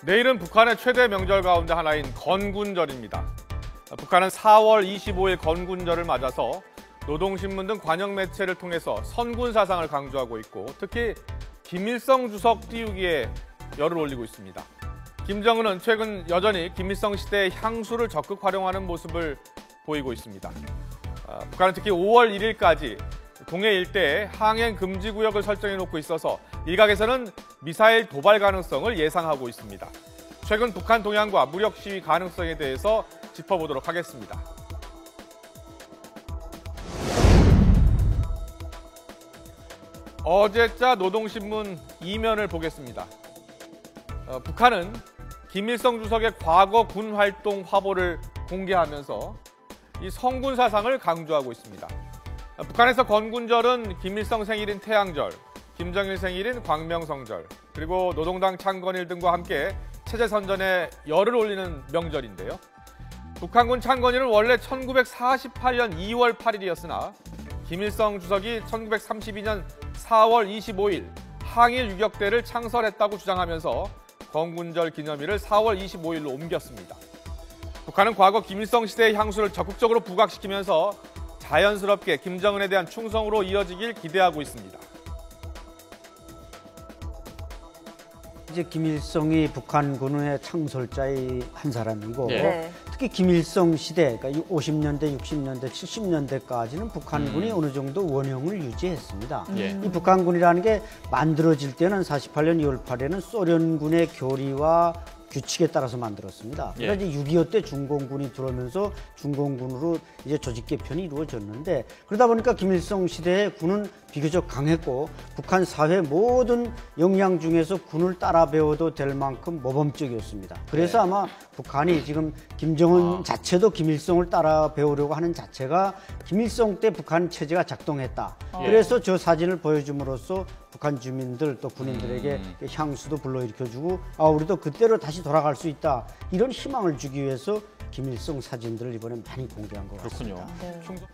내일은 북한의 최대 명절 가운데 하나인 건군절입니다. 북한은 4월 25일 건군절을 맞아서 노동신문 등 관영 매체를 통해서 선군 사상을 강조하고 있고 특히 김일성 주석 띄우기에 열을 올리고 있습니다. 김정은은 최근 여전히 김일성 시대의 향수를 적극 활용하는 모습을 보이고 있습니다. 북한은 특히 5월 1일까지 동해 일대에 항행 금지 구역을 설정해 놓고 있어서 일각에서는 미사일 도발 가능성을 예상하고 있습니다. 최근 북한 동향과 무력 시위 가능성에 대해서 짚어보도록 하겠습니다. 어제자 노동신문 2면을 보겠습니다. 북한은 김일성 주석의 과거 군 활동 화보를 공개하면서 이 성군 사상을 강조하고 있습니다. 북한에서 건군절은 김일성 생일인 태양절, 김정일 생일인 광명성절, 그리고 노동당 창건일 등과 함께 체제선전에 열을 올리는 명절인데요. 북한군 창건일은 원래 1948년 2월 8일이었으나 김일성 주석이 1932년 4월 25일 항일 유격대를 창설했다고 주장하면서 건군절 기념일을 4월 25일로 옮겼습니다. 북한은 과거 김일성 시대의 향수를 적극적으로 부각시키면서 자연스럽게 김정은에 대한 충성으로 이어지길 기대하고 있습니다. 이제 김일성이 북한군의 창설자의 한 사람이고 네. 특히 김일성 시대, 그러니까 50년대, 60년대, 70년대까지는 북한군이 어느 정도 원형을 유지했습니다. 이 북한군이라는 게 만들어질 때는 48년 2월 8일에는 소련군의 교리와 규칙에 따라서 만들었습니다. 그래서 이제 6.25 때 중공군이 들어오면서 중공군으로 이제 조직 개편이 이루어졌는데 그러다 보니까 김일성 시대에 군은 비교적 강했고 북한 사회 모든 역량 중에서 군을 따라 배워도 될 만큼 모범적이었습니다. 그래서 아마 북한이 지금 김정은 자체도 김일성을 따라 배우려고 하는 자체가 김일성 때 북한 체제가 작동했다. 그래서 저 사진을 보여줌으로써 북한 주민들 또 군인들에게 향수도 불러일으켜주고 우리도 그때로 다시 돌아갈 수 있다. 이런 희망을 주기 위해서 김일성 사진들을 이번에 많이 공개한 것 같습니다. 그렇군요. 네.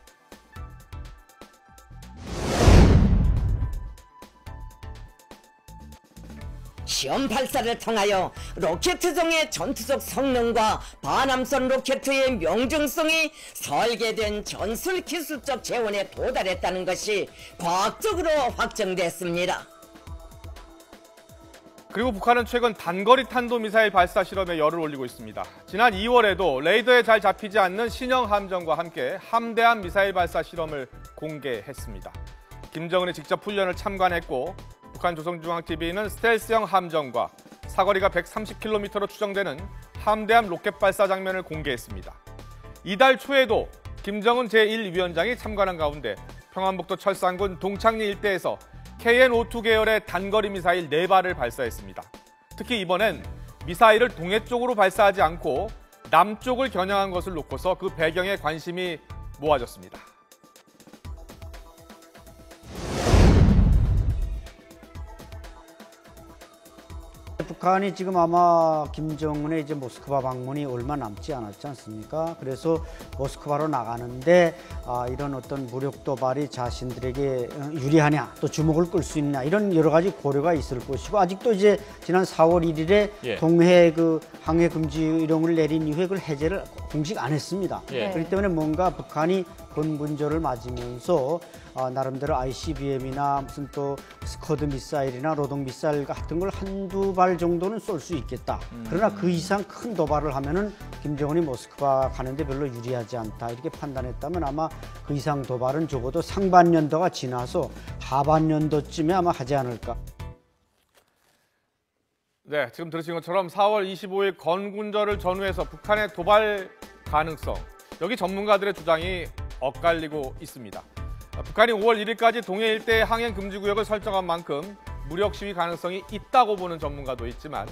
시험 발사를 통하여 로켓종의 전투적 성능과 반함선 로켓의 명중성이 설계된 전술 기술적 재원에 도달했다는 것이 과학적으로 확정됐습니다. 그리고 북한은 최근 단거리 탄도미사일 발사 실험에 열을 올리고 있습니다. 지난 2월에도 레이더에 잘 잡히지 않는 신형 함정과 함께 함대함 미사일 발사 실험을 공개했습니다. 김정은이 직접 훈련을 참관했고 북한 조선중앙TV는 스텔스형 함정과 사거리가 130km로 추정되는 함대함 로켓 발사 장면을 공개했습니다. 이달 초에도 김정은 제1위원장이 참관한 가운데 평안북도 철산군 동창리 일대에서 KN-52 계열의 단거리 미사일 4발을 발사했습니다. 특히 이번엔 미사일을 동해 쪽으로 발사하지 않고 남쪽을 겨냥한 것을 놓고서 그 배경에 관심이 모아졌습니다. 북한이 지금 아마 김정은의 이제 모스크바 방문이 얼마 남지 않았지 않습니까? 그래서 모스크바로 나가는데 이런 어떤 무력 도발이 자신들에게 유리하냐, 또 주목을 끌 수 있냐 이런 여러 가지 고려가 있을 것이고 아직도 이제 지난 4월 1일에 동해 그 항해 금지 요령을 내린 이후에 그걸 해제를 공식 안 했습니다. 그렇기 때문에 뭔가 북한이 건군절을 맞으면서 나름대로 ICBM이나 무슨 또 스커드 미사일이나 로동 미사일 같은 걸 한두 발 정도는 쏠 수 있겠다. 그러나 그 이상 큰 도발을 하면은 김정은이 모스크바 가는데 별로 유리하지 않다. 이렇게 판단했다면 아마 그 이상 도발은 적어도 상반년도가 지나서 하반년도쯤에 아마 하지 않을까. 네, 지금 들으신 것처럼 4월 25일 건군절을 전후해서 북한의 도발 가능성, 여기 전문가들의 주장이 엇갈리고 있습니다. 북한이 5월 1일까지 동해 일대에 항행 금지 구역을 설정한 만큼 무력 시위 가능성이 있다고 보는 전문가도 있지만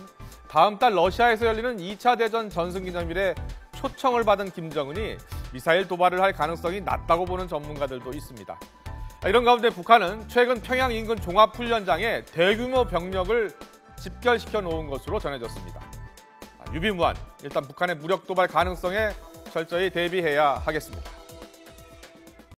다음 달 러시아에서 열리는 2차 대전 전승기념일에 초청을 받은 김정은이 미사일 도발을 할 가능성이 낮다고 보는 전문가들도 있습니다. 이런 가운데 북한은 최근 평양 인근 종합훈련장에 대규모 병력을 집결시켜 놓은 것으로 전해졌습니다. 유비무환, 일단 북한의 무력 도발 가능성에 철저히 대비해야 하겠습니다.